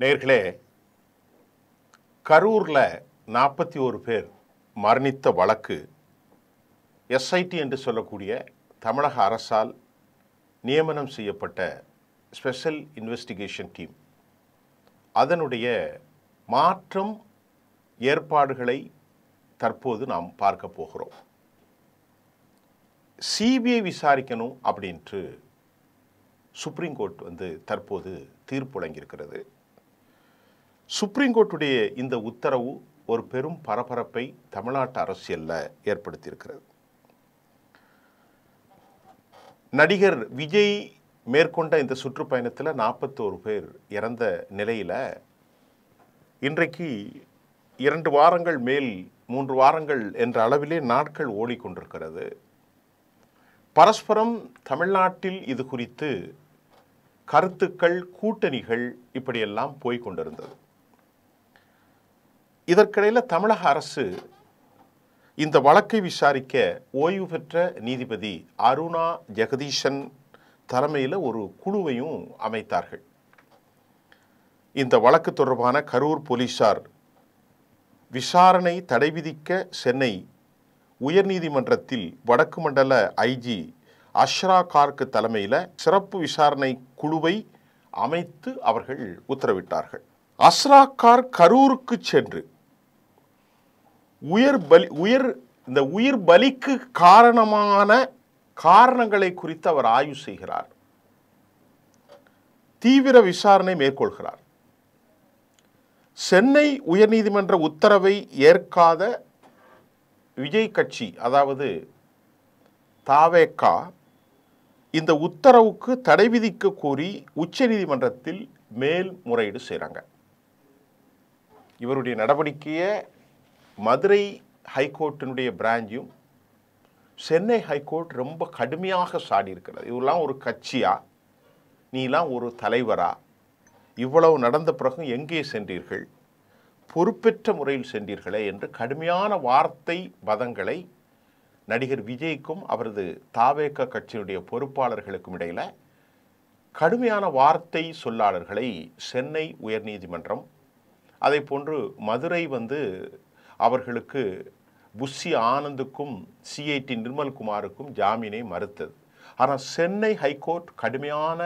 நேயர்களே, கரூரில் 41 பேர் மரணித்த வழக்கு எஸ்ஐடி என்று சொல்லக்கூடிய தமிழக அரசால் நியமனம் செய்யப்பட்ட ஸ்பெஷல் இன்வெஸ்டிகேஷன் டீம் அதனுடைய மாற்றம் ஏற்பாடுகளை தற்போது நாம் பார்க்க போகிறோம். சிபிஐ விசாரிக்கணும் அப்படின்ட்டு சுப்ரீம் கோர்ட் தற்போது தீர்ப்பு வழங்கியிருக்கிறது. சுப்ரீம் கோர்ட்டுடைய இந்த உத்தரவு ஒரு பெரும் பரபரப்பை தமிழ்நாட்டு அரசியலில் ஏற்படுத்தியிருக்கிறது. நடிகர் விஜய் மேற்கொண்ட இந்த சுற்றுப்பயணத்தில் 41 பேர் இறந்த நிலையில் இன்றைக்கு 2 வாரங்கள் மேல் 3 வாரங்கள் என்ற அளவிலே நாட்கள் ஓடிக்கொண்டிருக்கிறது. பரஸ்பரம் தமிழ்நாட்டில் இது குறித்து கருத்துக்கள், கூட்டணிகள் இப்படியெல்லாம் போய்கொண்டிருந்தது. இதற்கிடையில் தமிழக அரசு இந்த வழக்கை விசாரிக்க ஓய்வு பெற்ற நீதிபதி அருணா ஜெகதீசன் தலைமையில் ஒரு குழுவையும் அமைத்தார்கள். இந்த வழக்கு தொடர்பான கரூர் போலீசார் விசாரணை தடை விதிக்க சென்னை உயர்நீதிமன்றத்தில் வடக்கு மண்டல ஐஜி அஷ்ரா கார்க் தலைமையில் சிறப்பு விசாரணை குழுவை அமைத்து அவர்கள் உத்தரவிட்டார்கள். அஷ்ரா கார்க் கரூருக்கு சென்று உயிர் பலிக்கு காரணமான காரணங்களை குறித்து அவர் ஆய்வு செய்கிறார், தீவிர விசாரணை மேற்கொள்கிறார். சென்னை உயர்நீதிமன்ற உத்தரவை ஏற்காத விஜய் கட்சி, அதாவது தாவேகா, இந்த உத்தரவுக்கு தடை விதிக்க கோரி உச்சநீதிமன்றத்தில் மேல்முறையீடு செய்கிறாங்க. இவருடைய நடவடிக்கையை மதுரை ஹைகோர்ட்டினுடைய பிராஞ்சும் சென்னை ஹைகோர்ட் ரொம்ப கடுமையாக சாடி இருக்கிறது. இவரெல்லாம் ஒரு கட்சியா, நீலாம் ஒரு தலைவரா, இவ்வளவு நடந்த பிறகும் எங்கே சென்றீர்கள், பொறுப்பற்ற முறையில் சென்றீர்களே என்று கடுமையான வார்த்தை பதங்களை நடிகர் விஜய்க்கும் அவரது தாவேக கட்சியினுடைய பொறுப்பாளர்களுக்கும் இடையில் கடுமையான வார்த்தை சொல்லாளர்களை சென்னை உயர்நீதிமன்றம், அதை போன்று மதுரை அவர்களுக்கு புஷி ஆனந்துக்கும் சிஐடி நிர்மல்குமாருக்கும் ஜாமீனை மறுத்தது. ஆனால் சென்னை ஹைகோர்ட் கடுமையான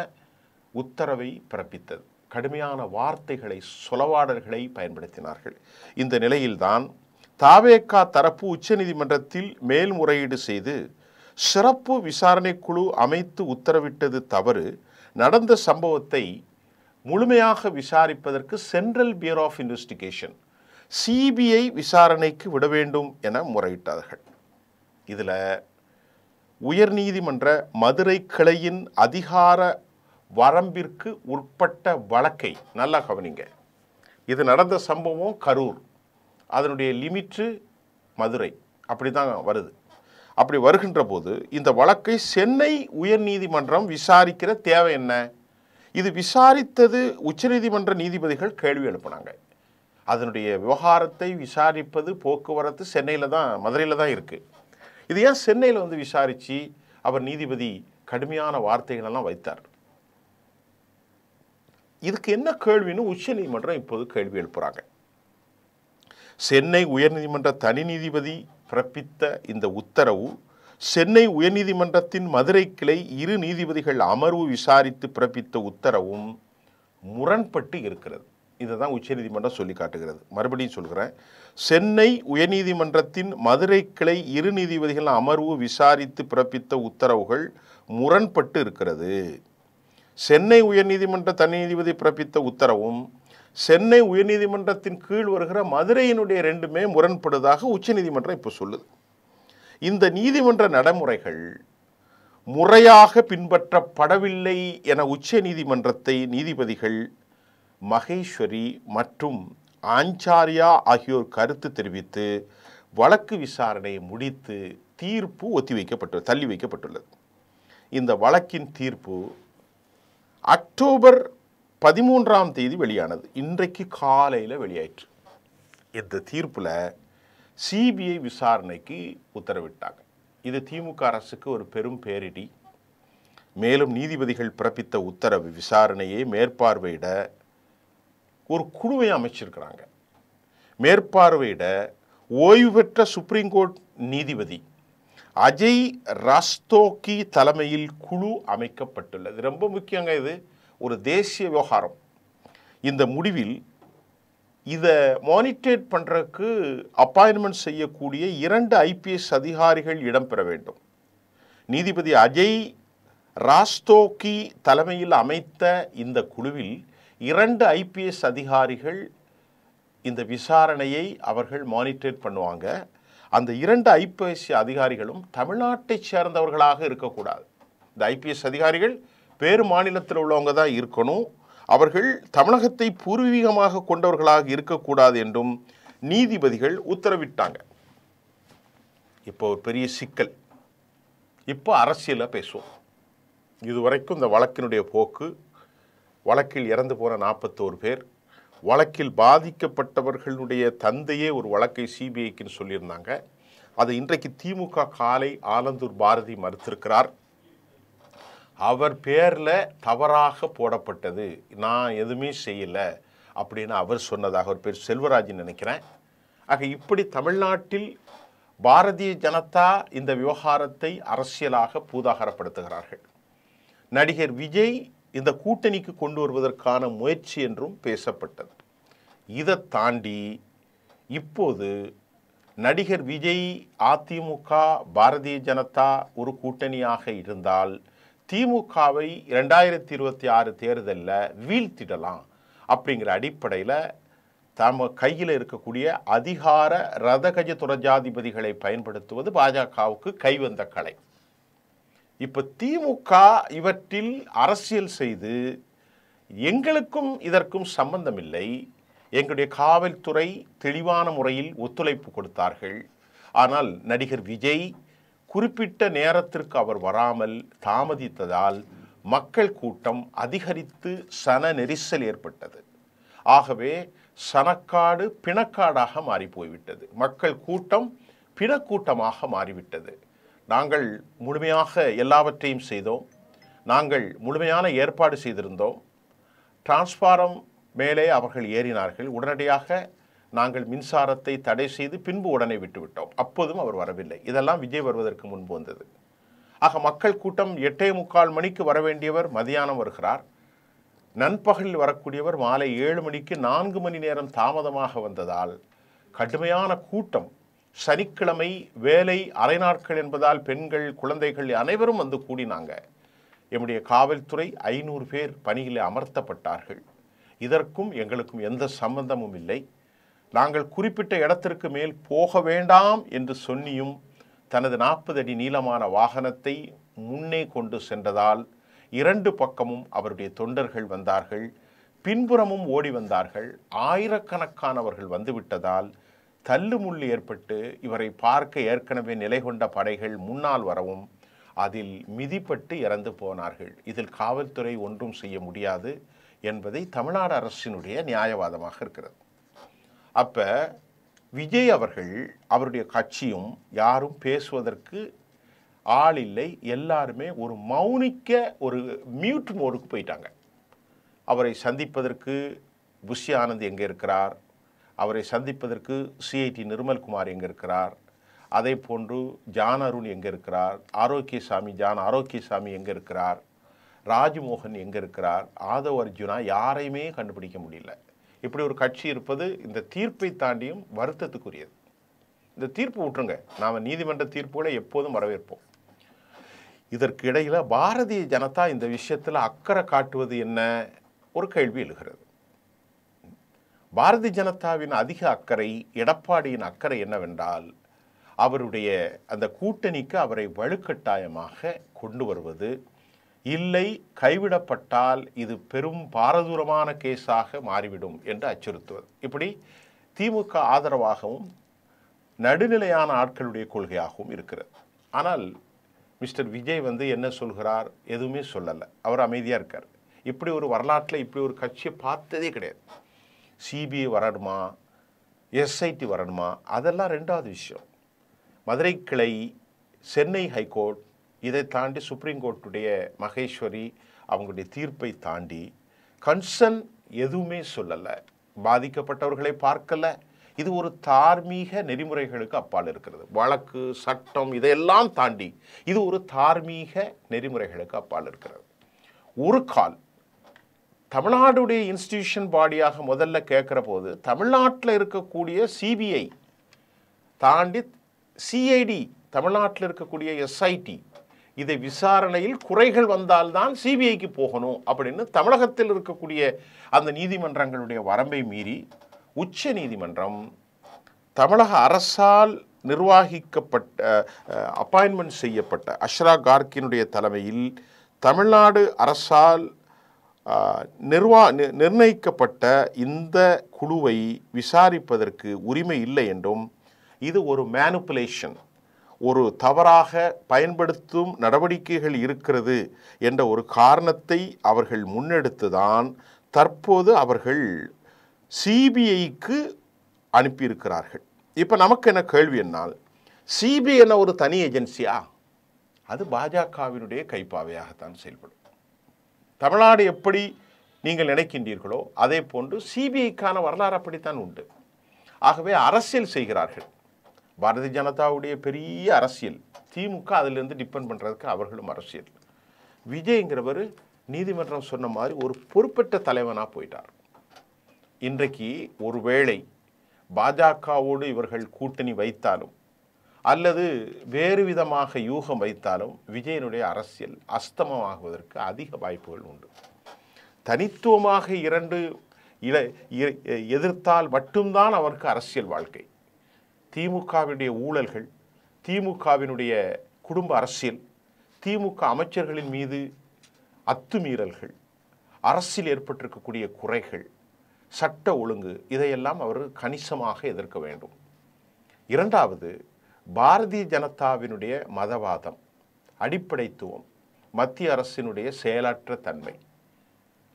உத்தரவை பிறப்பித்தது. கடுமையான வார்த்தைகளை, சொலவாடல்களை பயன்படுத்தினார்கள். இந்த நிலையில்தான் தாவேகா தரப்பு உச்சநீதிமன்றத்தில் மேல்முறையீடு செய்து சிறப்பு விசாரணை குழு அமைத்து உத்தரவிட்டது தவறு, நடந்த சம்பவத்தை முழுமையாக விசாரிப்பதற்கு Central Bureau of Investigation CBI விசாரணைக்கு விட வேண்டும் என முறையிட்டார்கள். இதில் உயர்நீதிமன்ற மதுரை கிளையின் அதிகார வரம்பிற்கு உட்பட்ட வழக்கை நல்லா கவனிங்க. இது நடந்த சம்பவம் கரூர், அதனுடைய லிமிட்டு மதுரை, அப்படி தான் வருது. அப்படி வருகின்ற போது இந்த வழக்கை சென்னை உயர்நீதிமன்றம் விசாரிக்கிற தேவை என்ன? இது விசாரித்தது உச்சநீதிமன்ற நீதிபதிகள் கேள்வி எழுப்பினாங்க. அதனுடைய விவகாரத்தை விசாரிப்பது போக்குவரத்து சென்னையில் தான், மதுரையில் தான் இருக்குது. இது ஏன் சென்னையில் விசாரித்து அவர் நீதிபதி கடுமையான வார்த்தைகளெல்லாம் வைத்தார்? இதுக்கு என்ன கேள்வின்னு உச்சநீதிமன்றம் இப்போது கேள்வி எழுப்புறாங்க. சென்னை உயர்நீதிமன்ற தனி நீதிபதி பிறப்பித்த இந்த உத்தரவு சென்னை உயர்நீதிமன்றத்தின் மதுரை கிளை 2 நீதிபதிகள் அமர்வு விசாரித்து பிறப்பித்த உத்தரவும் முரண்பட்டு இருக்கிறது. இதை தான் உச்சநீதிமன்றம் சொல்லி காட்டுகிறது. மறுபடியும் சொல்கிறேன், சென்னை உயர்நீதிமன்றத்தின் மதுரை கிளை 2 நீதிபதிகள் அமர்வு விசாரித்து பிறப்பித்த உத்தரவுகள் முரண்பட்டு இருக்கிறது. சென்னை உயர்நீதிமன்ற தனி நீதிபதி பிறப்பித்த உத்தரவும் சென்னை உயர்நீதிமன்றத்தின் கீழ் வருகிற மதுரையினுடைய 2மே முரண்படுவதாக உச்சநீதிமன்றம் இப்போ சொல்லுது. இந்த நீதிமன்ற நடைமுறைகள் முறையாக பின்பற்றப்படவில்லை என உச்ச நீதிமன்றத்தை நீதிபதிகள் மகேஸ்வரி மற்றும் ஆச்சாரியா ஆகியோர் கருத்து தெரிவித்து வழக்கு விசாரணையை முடித்து தீர்ப்பு தள்ளி வைக்கப்பட்டுள்ளது. இந்த வழக்கின் தீர்ப்பு அக்டோபர் 13ஆம் தேதி வெளியானது. இன்றைக்கு காலையில் வெளியாயிற்று. இந்த தீர்ப்பில் சிபிஐ விசாரணைக்கு உத்தரவிட்டாங்க. இது திமுக அரசுக்கு ஒரு பெரும் பேரிடி. மேலும் நீதிபதிகள் பிறப்பித்த உத்தரவு விசாரணையை மேற்பார்வையிட ஒரு குழுவை அமைச்சிருக்கிறாங்க. மேற்பார்வையிட ஓய்வு பெற்ற சுப்ரீம் கோர்ட் நீதிபதி அஜய் ரஸ்தோகி தலைமையில் குழு அமைக்கப்பட்டுள்ளது. ரொம்ப முக்கியங்க, இது ஒரு தேசிய விவகாரம். இந்த முடிவில் இதை மானிட்டர் பண்ணுறதுக்கு அப்பாயின்மெண்ட் செய்யக்கூடிய 2 ஐபிஎஸ் அதிகாரிகள் இடம்பெற வேண்டும். நீதிபதி அஜய் ராஸ்தோகி தலைமையில் அமைத்த இந்த குழுவில் 2 ஐபிஎஸ் அதிகாரிகள் இந்த விசாரணையை அவர்கள் மானிட்டர் பண்ணுவாங்க. அந்த 2 ஐபிஎஸ் அதிகாரிகளும் தமிழ்நாட்டை சேர்ந்தவர்களாக இருக்கக்கூடாது. இந்த ஐபிஎஸ் அதிகாரிகள் வேறு மாநிலத்தில் உள்ளவங்க தான் இருக்கணும். அவர்கள் தமிழகத்தை பூர்வீகமாக கொண்டவர்களாக இருக்கக்கூடாது என்றும் நீதிபதிகள் உத்தரவிட்டாங்க. இப்போ ஒரு பெரிய சிக்கல். இப்போ அரசியலில் பேசுவோம். இதுவரைக்கும் இந்த வழக்கினுடைய போக்கு, வழக்கில் இறந்து போன 41 பேர், வழக்கில் பாதிக்கப்பட்டவர்களுடைய தந்தையே ஒரு வழக்கை சிபிஐக்குன்னு சொல்லியிருந்தாங்க. அதை இன்றைக்கு திமுக காலை ஆலந்தூர் பாரதி மறுத்திருக்கிறார். அவர் பேரில் தவறாக போடப்பட்டது, நான் எதுவுமே செய்யலை அப்படின்னு அவர் சொன்னதாக. அவர் பேர் செல்வராஜன் நினைக்கிறேன். ஆக இப்படி தமிழ்நாட்டில் பாரதிய ஜனதா இந்த விவகாரத்தை அரசியலாக பூதாகரப்படுத்துகிறார்கள். நடிகர் விஜய் இந்த கூட்டணிக்கு கொண்டு வருவதற்கான முயற்சி என்றும் பேசப்பட்டது. இதை தாண்டி இப்போது நடிகர் விஜய், அதிமுக, பாரதிய ஜனதா ஒரு கூட்டணியாக இருந்தால் திமுகவை 2026 தேர்தலில் வீழ்த்திடலாம் அப்படிங்கிற அடிப்படையில் தம கையில் இருக்கக்கூடிய அதிகார ரதகஜ துரஜாதிபதிகளை பயன்படுத்துவது பாஜகவுக்கு கைவந்த கலை. இப்போ திமுக இவற்றில் அரசியல் செய்து எங்களுக்கும் இதற்கும் சம்பந்தமில்லை, எங்களுடைய காவல்துறை தெளிவான முறையில் ஒத்துழைப்பு கொடுத்தார்கள், ஆனால் நடிகர் விஜய் குறிப்பிட்ட நேரத்திற்கு அவர் வராமல் தாமதித்ததால் மக்கள் கூட்டம் அதிகரித்து சன நெரிசல் ஏற்பட்டது. ஆகவே சனக்காடு பிணக்காடாக மாறி போய்விட்டது. மக்கள் கூட்டம் பிணக்கூட்டமாக மாறிவிட்டது. நாங்கள் முழுமையாக எல்லாவற்றையும் செய்தோம். நாங்கள் முழுமையான ஏற்பாடு செய்திருந்தோம். டிரான்ஸ்பாரம் மேலே அவர்கள் ஏறினார்கள். உடனடியாக நாங்கள் மின்சாரத்தை தடை செய்து பின்பு உடனே விட்டுவிட்டோம். அப்போதும் அவர் வரவில்லை. இதெல்லாம் விஜய் வருவதற்கு முன்பு வந்தது. ஆக மக்கள் கூட்டம் 8:45 மணிக்கு வர வேண்டியவர் மதியானம் வருகிறார். நண்பகலில் வரக்கூடியவர் மாலை 7 மணிக்கு 4 மணி நேரம் தாமதமாக வந்ததால் கடுமையான கூட்டம். சனிக்கிழமை வேலை அரை நாட்கள் என்பதால் பெண்கள், குழந்தைகள் அனைவரும் வந்து கூடினாங்க. எம்முடைய காவல்துறை 500 பேர் பணியில் அமர்த்தப்பட்டார்கள். இதற்கும் எங்களுக்கும் எந்த சம்பந்தமும் இல்லை. நாங்கள் குறிப்பிட்ட இடத்திற்கு மேல் போக வேண்டாம் என்று சொன்னியும் தனது 40 அடி நீளமான வாகனத்தை முன்னே கொண்டு சென்றதால் 2 பக்கமும் அவருடைய தொண்டர்கள் வந்தார்கள், பின்புறமும் ஓடி வந்தார்கள். ஆயிரக்கணக்கானவர்கள் வந்துவிட்டதால் தள்ளுமுள்ளு ஏற்பட்டு இவரை பார்க்க ஏற்கனவே நிலை கொண்ட படைகள் முன்னால் வரவும் அதில் மிதிப்பட்டு இறந்து போனார்கள். இதில் காவல்துறை ஒன்றும் செய்ய முடியாது என்பதை தமிழ்நாடு அரசினுடைய நியாயவாதமாக இருக்கிறது. அப்போ விஜய் அவர்கள், அவருடைய கட்சியும் யாரும் பேசுவதற்கு ஆள் இல்லை. எல்லாருமே ஒரு மௌனிக்க ஒரு மியூட் மோடுக்கு போயிட்டாங்க. அவரை சந்திப்பதற்கு புஷி ஆனந்த் எங்கே இருக்கிறார், அவரை சந்திப்பதற்கு சிஐடி நிர்மல்குமார் எங்கே இருக்கிறார், அதே போன்று ஜான் அருண் எங்கே இருக்கிறார், ஜான் ஆரோக்கியசாமி எங்கே இருக்கிறார், ராஜ்மோகன் எங்கே இருக்கிறார், ஆதவ் அர்ஜுனா, யாரையுமே கண்டுபிடிக்க முடியல. இப்படி ஒரு கட்சி இருப்பது இந்த தீர்ப்பை தாண்டியும் வருத்தத்துக்குரியது. இந்த தீர்ப்பு விட்டுருங்க, நாம் நீதிமன்ற தீர்ப்புகளை எப்போதும் வரவேற்போம். இதற்கு இடையில் பாரதிய ஜனதா இந்த விஷயத்தில் அக்கறை காட்டுவது என்ன ஒரு கேள்வி எழுகிறது. பாரதிய ஜனதாவின் அதிக அக்கறை, எடப்பாடியின் அக்கறை என்னவென்றால் அவருடைய அந்த கூட்டணிக்கு அவரை வலுக்கட்டாயமாக கொண்டு வருவது, இல்லை கைவிடப்பட்டால் இது பெரும் பாரதூரமான கேஸாக மாறிவிடும் என்று அச்சுறுத்துவது. இப்படி திமுக ஆதரவாகவும் நடுநிலையான ஆட்களுடைய கொள்கையாகவும் இருக்கிறது. ஆனால் மிஸ்டர் விஜய் என்ன சொல்கிறார், எதுவுமே சொல்லலை, அவர் அமைதியாக இருக்கார். இப்படி ஒரு வரலாற்றில் இப்படி ஒரு கட்சியை பார்த்ததே கிடையாது. சிபிஐ வரணுமா, எஸ்ஐடி வரணுமா, அதெல்லாம் ரெண்டாவது விஷயம். மதுரை கிளை, சென்னை ஹைகோர்ட், இதை தாண்டி சுப்ரீம் கோர்ட்டுடைய மகேஸ்வரி அவங்களுடைய தீர்ப்பை தாண்டி கன்சர்ன் எதுவுமே சொல்லலை. பாதிக்கப்பட்டவர்களை பார்க்கல. இது ஒரு தார்மீக நெறிமுறைகளுக்கு அப்பால் இருக்கிறது. வழக்கு, சட்டம் இதையெல்லாம் தாண்டி இது ஒரு தார்மீக நெறிமுறைகளுக்கு அப்பால் இருக்கிறது. ஒரு கால் தமிழ்நாடுடைய இன்ஸ்டிடியூஷன் பாடியாக முதல்ல கேட்குற போது தமிழ்நாட்டில் இருக்கக்கூடிய சிபிஐ தாண்டி சிஐடி, தமிழ்நாட்டில் இருக்கக்கூடிய எஸ்ஐடி, இதை விசாரணையில் குறைகள் வந்தால்தான் சிபிஐக்கு போகணும் அப்படின்னு தமிழகத்தில் இருக்கக்கூடிய அந்த நீதிமன்றங்களுடைய வரம்பை மீறி உச்ச நீதிமன்றம் தமிழக அரசால் நிர்வாகிக்கப்பட்ட அப்பாயின்மெண்ட் செய்யப்பட்ட அஷ்ரா கார்கினுடைய தலைமையில் தமிழ்நாடு அரசால் நிர்ணயிக்கப்பட்ட இந்த குழுவை விசாரிப்பதற்கு உரிமை இல்லை என்றும், இது ஒரு மேனிப்புலேஷன், ஒரு தவறாக பயன்படுத்தும் நடவடிக்கைகள் இருக்கிறது என்ற ஒரு காரணத்தை அவர்கள் முன்னெடுத்துதான் தற்போது அவர்கள் சிபிஐக்கு அனுப்பியிருக்கிறார்கள். இப்போ நமக்கு என்ன கேள்வி என்னால், சிபிஐ என்ன ஒரு தனி ஏஜென்சியா? அது பாஜகவினுடைய கைப்பாவையாகத்தான் செயல்படும். தமிழ்நாடு எப்படி நீங்கள் நினைக்கின்றீர்களோ அதே போன்று சிபிஐக்கான வரலாறு அப்படித்தான் உண்டு. ஆகவே அரசியல் செய்கிறார்கள். பாரதிய ஜனதாவுடைய பெரிய அரசியல், திமுக அதிலிருந்து டிபெண்ட் பண்ணுறதுக்கு அவர்களும் அரசியல். விஜய்ங்கிறவர் நீதிமன்றம் சொன்ன மாதிரி ஒரு பொறுப்பற்ற தலைவனாக போயிட்டார். இன்றைக்கு ஒருவேளை பாஜகவோடு இவர்கள் கூட்டணி வைத்தாலும் அல்லது வேறு விதமாக யூகம் வைத்தாலும் விஜயனுடைய அரசியல் அஸ்தமமாகுவதற்கு அதிக வாய்ப்புகள் உண்டு. தனித்துவமாக இரண்டு எதிர்த்தால் மட்டும்தான் அவருக்கு அரசியல் வாழ்க்கை. திமுகவினுடைய ஊழல்கள், திமுகவினுடைய குடும்ப அரசியல், திமுக அமைச்சர்களின் மீது அத்துமீறல்கள், அரசியல் ஏற்பட்டிருக்கக்கூடிய குறைகள், சட்ட ஒழுங்கு, இதையெல்லாம் அவர் கணிசமாக எதிர்க்க வேண்டும். இரண்டாவது, பாரதிய ஜனதாவினுடைய மதவாதம், அடிப்படைத்துவம், மத்திய அரசினுடைய செயலற்ற தன்மை,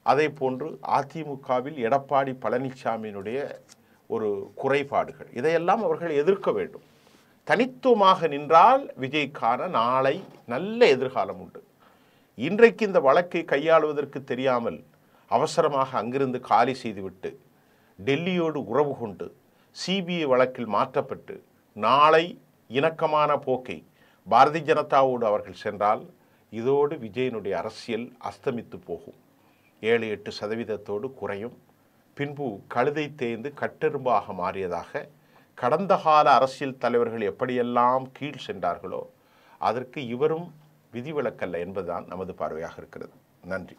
அதே போன்று அதிமுகவில் எடப்பாடி பழனிசாமியினுடைய ஒரு குறைபாடுகள், இதையெல்லாம் அவர்கள் எதிர்க்க வேண்டும். தனித்துவமாக நின்றால் விஜய்க்கான நாளை நல்ல எதிர்காலம் உண்டு. இன்றைக்கு இந்த வழக்கை கையாளுவதற்கு தெரியாமல் அவசரமாக அங்கிருந்து காலி செய்துவிட்டு டெல்லியோடு உறவு கொண்டு சிபிஐ வழக்கில் மாற்றப்பட்டு நாளை இணக்கமான போக்கை பாரதிய ஜனதாவோடு அவர்கள் சென்றால் இதோடு விஜயனுடைய அரசியல் அஸ்தமித்து போகும். 7-8% குறையும். பின்பு கழுதை தேய்ந்து கட்டெரும்பாக மாறியதாக கடந்த கால அரசியல் தலைவர்கள் எப்படியெல்லாம் கீழ் சென்றார்களோ அதற்கு இவரும் விதிவிலக்கல்ல என்பதுதான் நமது பார்வையாக இருக்கிறது. நன்றி.